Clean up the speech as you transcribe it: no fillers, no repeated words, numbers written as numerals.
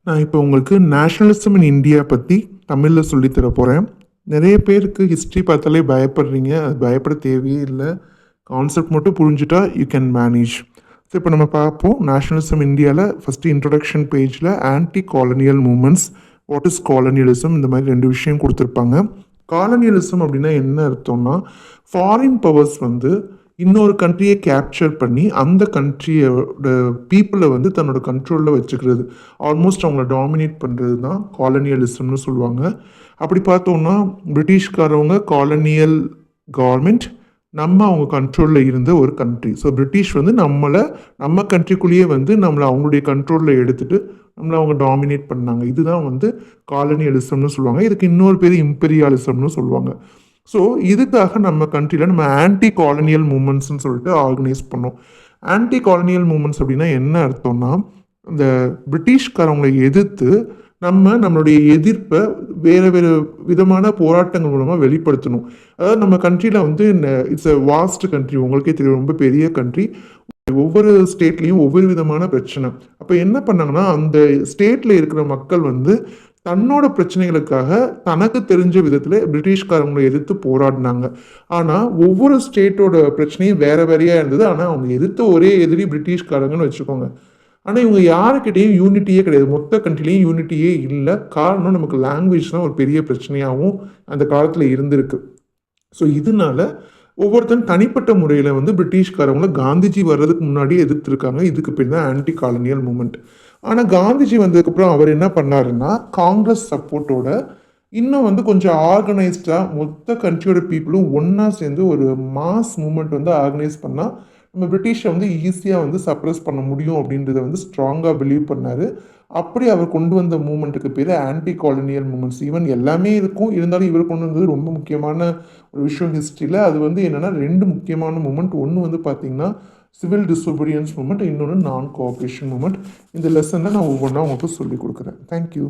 நான் இப்போ உங்களுக்கு நேஷ்னலிசம் இன் இந்தியா பற்றி தமிழில் சொல்லித்தர போகிறேன். நிறைய பேருக்கு ஹிஸ்ட்ரி பார்த்தாலே பயப்படுறீங்க. அது பயப்பட தேவையே இல்லை. கான்செப்ட் மட்டும் புரிஞ்சுட்டா யூ கேன் மேனேஜ். ஸோ இப்போ நம்ம பார்ப்போம். நேஷ்னலிசம் இந்தியாவில் ஃபஸ்ட்டு இன்ட்ரொடக்ஷன் பேஜில் anti colonial movements, what is colonialism, இந்த மாதிரி 2 விஷயம் கொடுத்துருப்பாங்க. காலனியலிசம் அப்படின்னா என்ன அர்த்தம்னா, ஃபாரின் பவர்ஸ் வந்து இன்னொரு கண்ட்ரியை கேப்சர் பண்ணி அந்த கண்ட்ரியோட பீப்புளை வந்து தன்னோட கண்ட்ரோலில் வச்சுக்கிறது, ஆல்மோஸ்ட் அவங்கள டாமினேட் பண்ணுறது தான் காலனியலிசம்னு சொல்லுவாங்க. அப்படி பார்த்தோம்னா பிரிட்டிஷ்காரவங்க காலனியல் கவர்மெண்ட், நம்ம அவங்க கண்ட்ரோலில் இருந்த ஒரு கண்ட்ரி. ஸோ பிரிட்டிஷ் வந்து நம்ம கண்ட்ரிக்குள்ளேயே வந்து நம்மளை அவங்களுடைய கண்ட்ரோலில் எடுத்துகிட்டு நம்மளை அவங்க டாமினேட் பண்ணாங்க. இதுதான் வந்து காலனியலிசம்னு சொல்லுவாங்க. இதுக்கு இன்னொரு பேர் இம்பீரியாலிசம்னு சொல்லுவாங்க. ஸோ இதுக்காக நம்ம கண்ட்ரியில் நம்ம ஆன்டி காலனியல் மூமெண்ட்ஸ்ன்னு சொல்லிட்டு ஆர்கனைஸ் பண்ணோம். ஆன்டி காலனியல் மூமெண்ட்ஸ் அப்படின்னா என்ன அர்த்தம்னா, இந்த பிரிட்டிஷ்காரவங்களை எதிர்த்து நம்மளுடைய எதிர்ப்பை வேறு வேறு விதமான போராட்டங்கள் மூலமாக வெளிப்படுத்தணும். அதாவது நம்ம கண்ட்ரியில் வந்து இட்ஸ் அ வாஸ்ட் கண்ட்ரி, உங்களுக்கே தெரியும், ரொம்ப பெரிய கண்ட்ரி. ஒவ்வொரு ஸ்டேட்லேயும் ஒவ்வொரு விதமான பிரச்சனை. அப்போ என்ன பண்ணாங்கன்னா, அந்த ஸ்டேட்டில் இருக்கிற மக்கள் வந்து தன்னோட பிரச்சனைகளுக்காக தனக்கு தெரிஞ்ச விதத்தில் பிரிட்டிஷ்காரங்களை எதிர்த்து போராடினாங்க. ஆனால் ஒவ்வொரு ஸ்டேட்டோட பிரச்சனையும் வேற வேறையாக இருந்தது. ஆனால் அவங்க எதிர்த்த ஒரே எதிரி பிரிட்டிஷ்காரங்கன்னு வச்சுக்கோங்க. ஆனால் இவங்க யாருக்கிட்டையும் யூனிட்டியே கிடையாது. மொத்த கண்ட்ரிலையும் யூனிட்டியே இல்லை. காரணம், நமக்கு லாங்குவேஜ் தான் ஒரு பெரிய பிரச்சனையாகவும் அந்த காலத்தில் இருந்திருக்கு. ஸோ இதனால ஒவ்வொருத்தரும் தனிப்பட்ட முறையில் வந்து பிரிட்டிஷ்காரவங்களை காந்திஜி வர்றதுக்கு முன்னாடியே எதிர்த்துருக்காங்க. இதுக்கு பேர் தான் ஆன்டி காலனியல் மூமெண்ட். ஆனால் காந்திஜி வந்ததுக்கப்புறம் அவர் என்ன பண்ணாருன்னா, காங்கிரஸ் சப்போர்ட்டோட இன்னும் வந்து கொஞ்சம் ஆர்கனைஸ்டாக மொத்த கண்ட்ரியோட பீப்புளும் ஒன்றா சேர்ந்து ஒரு மாஸ் மூமெண்ட் வந்து ஆர்கனைஸ் பண்ணால் நம்ம பிரிட்டிஷை வந்து ஈஸியாக வந்து சப்ரஸ் பண்ண முடியும் அப்படின்றத வந்து ஸ்ட்ராங்காக பிலீவ் பண்ணார். அப்படி அவர் கொண்டு வந்த மூமெண்ட்டுக்கு பேர் ஆன்டி காலனியல் மூமெண்ட்ஸ். ஈவன் எல்லாமே இருக்கும், இருந்தாலும் இவர் கொண்டு வந்தது ரொம்ப முக்கியமான ஒரு விஷயம் ஹிஸ்ட்ரியில். அது வந்து என்னென்னா 2 முக்கியமான மூமெண்ட். ஒன்று வந்து பார்த்திங்கன்னா சிவில் டிசோபீடியன்ஸ் மூமெண்ட், இன்னொன்று நான் கோஆப்ரேஷன் மூமெண்ட். இந்த லெசனில் நான் ஒவ்வொன்றா உங்களுக்கு சொல்லிக் கொடுக்குறேன். தேங்க்யூ.